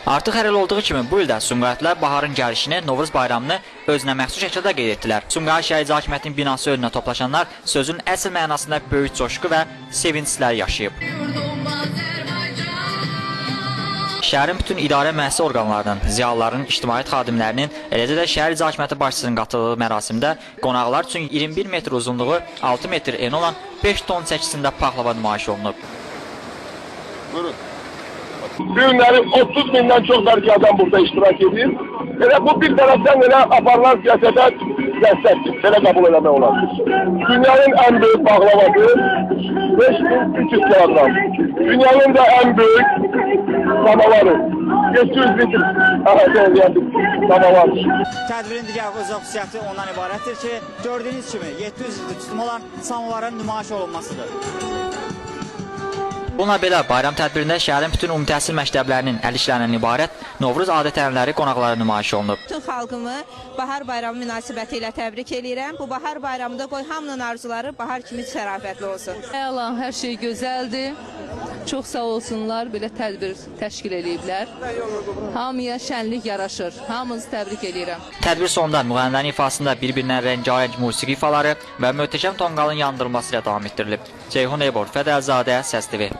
Artıq hər il olduğu kimi bu ildə Sumqayıtlılar baharın gəlişini, Novruz bayramını özünə məxsus şəkildə qeyd etdilər. Sumqayıt Şəhər İcra Hakimiyyətinin binası önünə toplaşanlar sözün əsl mənasında böyük coşqu və sevinclər yaşayıb. Şəhərin bütün idarə müəssisə orqanlarının, ziyalıların, ictimaiyyət xadimlərinin, eləcə də şəhər icra hakimiyyəti başçısının qatıldığı mərasimdə qonaqlar üçün 21 metr uzunluğu, 6 metr eni olan 5 ton çəkisində paxlava nümayiş olunub. Buyurun. Günləri 30 bindən çox bəlkə adam burada iştirak edir. Elə bu bir tərəfdən elə aparılan siyasətə dəstəkdir. Belə qəbul eləmək olar. Dünyanın ən böyük bağlavası 5300 kilogram. Dünyanın da ən böyük samavarı 700 litr əhədə eləyən samavar. Tədbirin digər öz xüsusiyyəti ondan ibarətdir ki, gördüyünüz kimi 700 litr tutumu olan samavarın nümayiş olunmasıdır. Bununla belə bayram tədbirində şəhərin bütün ümumi təhsil məktəblərinin əl işlərindən ibarət Novruz adət-ənənələri qonaqlara nümayiş olunub. Bütün xalqımı bahar bayramı münasibəti ilə təbrik edirəm. Bu bahar bayramında qoy hamının arzuları bahar kimi şərafətli olsun. Əlan, hər şey gözəldir. Çox sağ olsunlar, belə tədbir təşkil ediblər. Hamıya şənlik yaraşır. Hamınızı təbrik edirəm. Tədbir sonunda müğənnilərin ifasında bir-birindən rəngarəng musiqi ifaları və möhtəşəm tonqalın yandırılması ilə davam etdirilib. Ceyhun Eybor, Fədəlzadə, Səs TV.